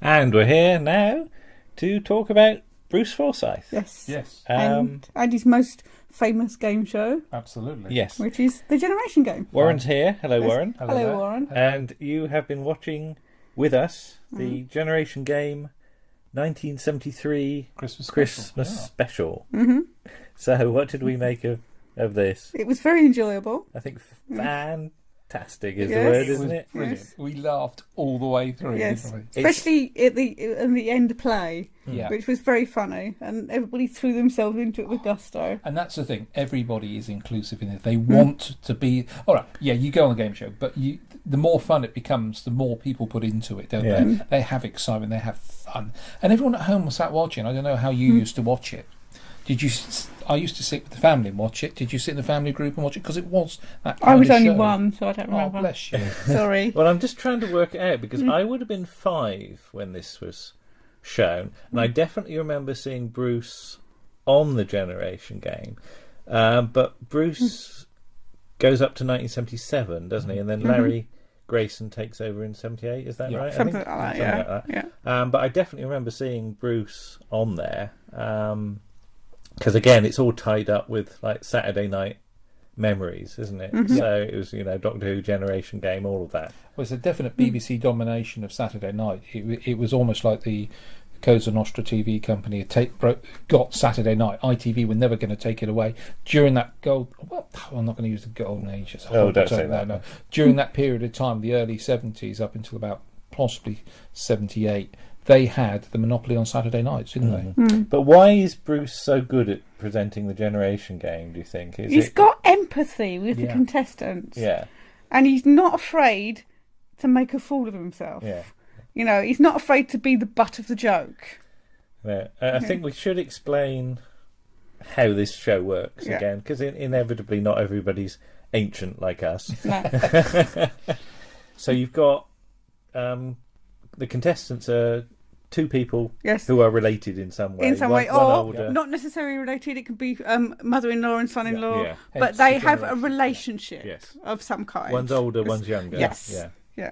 And we're here now to talk about Bruce Forsyth. Yes. And his most famous game show. Absolutely. Yes. Which is the Generation Game. Warren's here. Hello, Yes. Warren. Hello, Warren. And you have been watching with us the Generation Game 1973 Christmas special. Mm-hmm. So what did we make of this? It was very enjoyable. I think fantastic is the word, isn't it? Brilliant. Yes. We laughed all the way through, Yes. didn't Especially at the end play, we? Yeah. which was very funny, and everybody threw themselves into it with gusto. And that's the thing. Everybody is inclusive in it. They want to be. All right. Yeah, you go on the game show, but the more fun it becomes, the more people put into it, don't they? They have excitement. They have fun, and everyone at home was sat watching. I don't know how you used to watch it. Did you? I used to sit with the family and watch it. Did you sit in the family group and watch it? Because it was that kind I was of only show. one, so I don't remember. Oh, bless you. Sorry. Well, I'm just trying to work it out because I would have been 5 when this was shown, and I definitely remember seeing Bruce on the Generation Game. But Bruce goes up to 1977, doesn't he? And then Larry Grayson takes over in 78. Is that right? Something like that, Something like that. Yeah. But I definitely remember seeing Bruce on there. Because again, it's all tied up with like Saturday night memories, isn't it? So it was, Doctor Who, Generation Game, all of that. Well, it's a definite BBC domination of Saturday night. It was almost like the Cosa Nostra TV company got Saturday night. ITV were never going to take it away during that I'm not going to use the golden age. Don't say that. No. During that period of time, the early 70s up until about possibly 78. They had the monopoly on Saturday nights, didn't they? But why is Bruce so good at presenting the Generation Game, do you think? He's got empathy with the contestants. Yeah. And he's not afraid to make a fool of himself. Yeah. He's not afraid to be the butt of the joke. Yeah. I think we should explain how this show works again, because inevitably not everybody's ancient like us. No. So you've got the contestants are 2 people who are related in some way. One older. Not necessarily related. It could be mother-in-law and son-in-law, Yeah. but they have a relationship of some kind. One's older, one's younger. Yes. Yeah.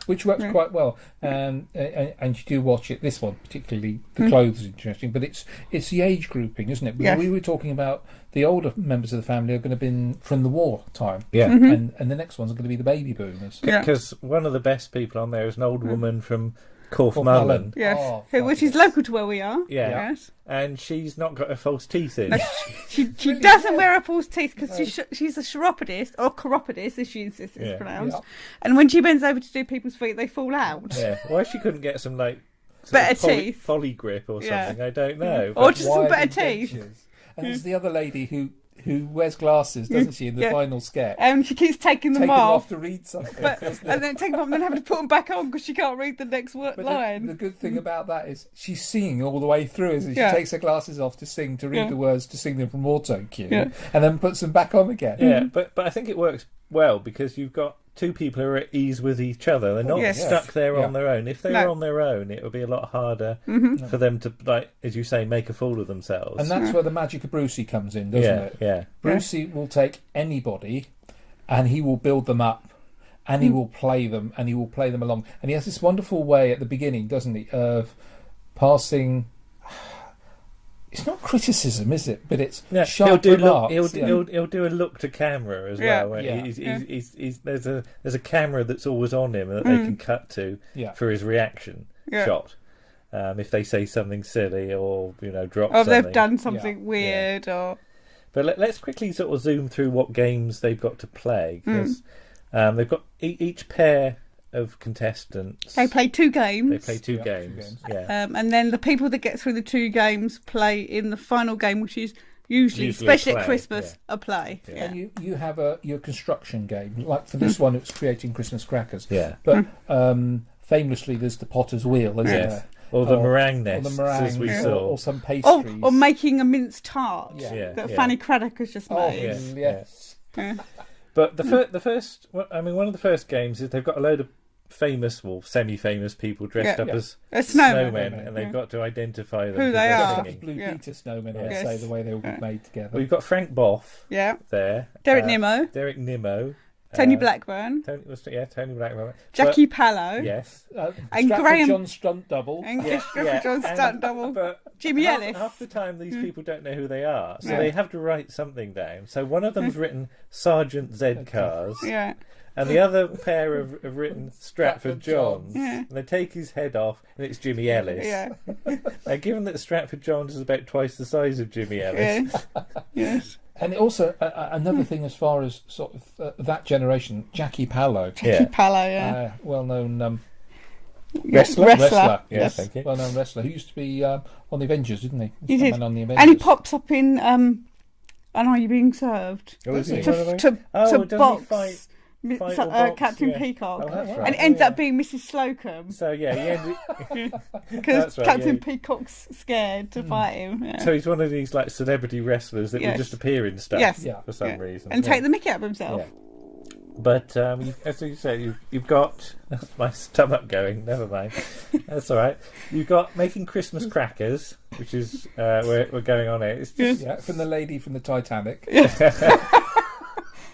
Which works quite well, and you do watch it. This one particularly, the clothes is interesting, but it's the age grouping, isn't it? Yes. We were talking about the older members of the family are going to have been from the war time, and the next ones are going to be the baby boomers. Because one of the best people on there is an old woman from Corfmullen. Yes, which is local to where we are. Yeah. Yes. And she's not got her false teeth in. No, she doesn't wear her false teeth because she's a chiropodist, or chiropodist, as she insists it's pronounced. Yeah. And when she bends over to do people's feet, they fall out. Yeah. Why she couldn't get some better teeth, poly grip or something? I don't know. Or just some better teeth. And there's the other lady who wears glasses, doesn't she, in the final sketch? And she keeps taking them off to read something. And then taking them off and then having to put them back on because she can't read the next line. The good thing about that is she's singing all the way through, isn't she? She takes her glasses off to sing, to read the words, to sing them from auto cue, and then puts them back on again. Yeah, but I think it works well because you've got 2 people who are at ease with each other. They're not stuck there on their own. If they were on their own, it would be a lot harder for them to, like, as you say, make a fool of themselves. And that's where the magic of Brucey comes in, doesn't it? Yeah. Brucey will take anybody and he will build them up and he will play them and he will play them along. And he has this wonderful way at the beginning, doesn't he, of passing... It's not criticism, is it? But it's sharp remarks. He'll do a look to camera as well. There's a camera that's always on him that they can cut to for his reaction shot. If they say something silly or drop something. Or they've done something weird. Or. But let's quickly sort of zoom through what games they've got to play because they've got each pair of contestants. They play 2 games. They play 2 games. And then the people that get through the 2 games play in the final game, which is usually especially at Christmas, a play. Yeah. And you have your construction game. Like for this one, it's creating Christmas crackers. Yeah. But famously, there's the potter's wheel, isn't there? Or the meringue nests, as we saw. Or some pastries. Or making a minced tart that Fanny Craddock has just made. Yes. But the first, one of the first games is they've got a load of famous, semi-famous people dressed up as snowmen, and they've got to identify them. Who they are. Blue Peter snowmen, I would say, the way they were made together. We've got Frank Boff there. Derek Nimmo. Tony Blackburn. Tony Blackburn. Jackie Pallow. Yes. And Graham John stunt double. And Stratford John stunt double. But Jimmy Ellis. Half the time these people don't know who they are, so they have to write something down. So one of them's written Sergeant Z Cars. Yeah. And the other pair have written Stratford Johns. Yeah. And they take his head off, and it's Jimmy Ellis. Yeah. Now, given that Stratford Johns is about twice the size of Jimmy Ellis. Yes. And also another thing, as far as sort of that generation, Jackie Pallow. Jackie Pallow, well-known wrestler. Yes, thank you. Well-known wrestler who used to be on the Avengers, didn't he? He did. On the Avengers. And he pops up in And Are You Being Served? Oh, is he? To box. Captain Peacock, Oh, that's right. and it ends up being Mrs. Slocum. So he ended because Captain Peacock's scared to fight him. Yeah. So he's one of these like celebrity wrestlers that will just appear in stuff for some reason and take the mickey out of himself. Yeah. But as you say, you've got my stomach going. Never mind, that's all right. You've got making Christmas crackers, which is we're going on it. It's just from the lady from the Titanic.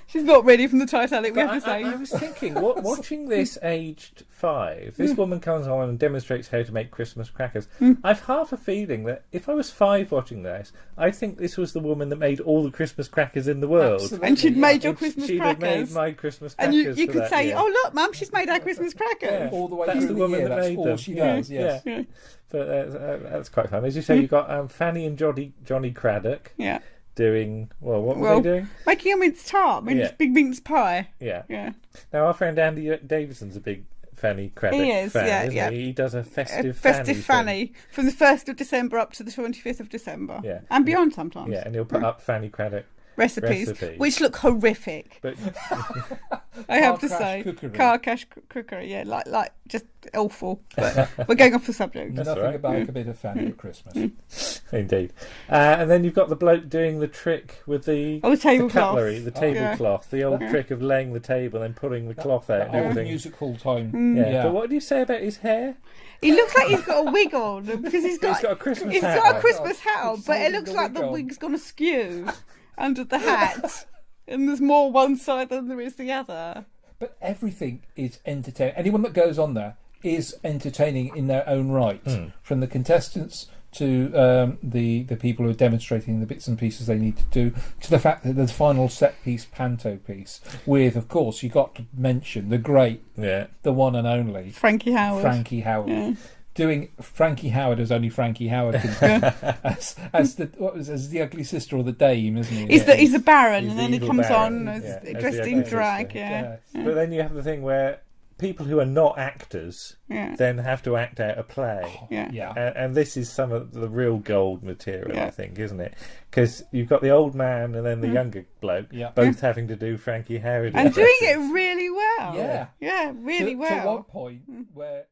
She's not ready from the Titanic, we have to say. I was thinking, watching this aged 5, this woman comes on and demonstrates how to make Christmas crackers. I've half a feeling that if I was 5 watching this, I think this was the woman that made all the Christmas crackers in the world. Absolutely, and she'd made your Christmas she'd crackers. She'd have made my Christmas crackers. And you could say, oh, look, Mum, she's made our Christmas crackers. Yeah, all the way that's through the the woman year, that that's made all them. she does, yes. Yeah. But that's quite fun. As you say, you've got Fanny and Johnny Craddock. Yeah. Doing what were they doing? Making a mince tart, big mince pie. Yeah. Now our friend Andy Davidson's a big Fanny Craddock fan, isn't he? He does a festive Fanny from the 1st of December up to the 25th of December. Yeah. And beyond sometimes. Yeah, and he'll put up Fanny Craddock recipes, which look horrific. But I have to say, car cash cookery, like just awful. But we're going off the subject. Nothing about a bit of Fanny at Christmas. Indeed. And then you've got the bloke doing the trick with the cutlery, the tablecloth, the old trick of laying the table and then pulling the cloth out and everything. Music hall time. Yeah. But what do you say about his hair? He looks like he's got a wig on because he's got a Christmas hat. He's got a Christmas hat on, but it looks like the wig's gone askew under the hat, and there's more one side than there is the other. But everything is entertaining. Anyone that goes on there is entertaining in their own right, from the contestants to the people who are demonstrating the bits and pieces they need to do, to the fact that the final set piece, panto piece, with, of course, you got to mention the great, the one and only Frankie Howard. Yeah. Doing Frankie Howard as only Frankie Howard can as the ugly sister or the dame, isn't he? He's the Baron, and then he comes Baron, on dressed in drag. But then you have the thing where people who are not actors then have to act out a play. And this is some of the real gold material, I think, isn't it? Because you've got the old man and then the younger bloke, both having to do Frankie Howard. And doing it really well. Yeah. Yeah, really well. To one point where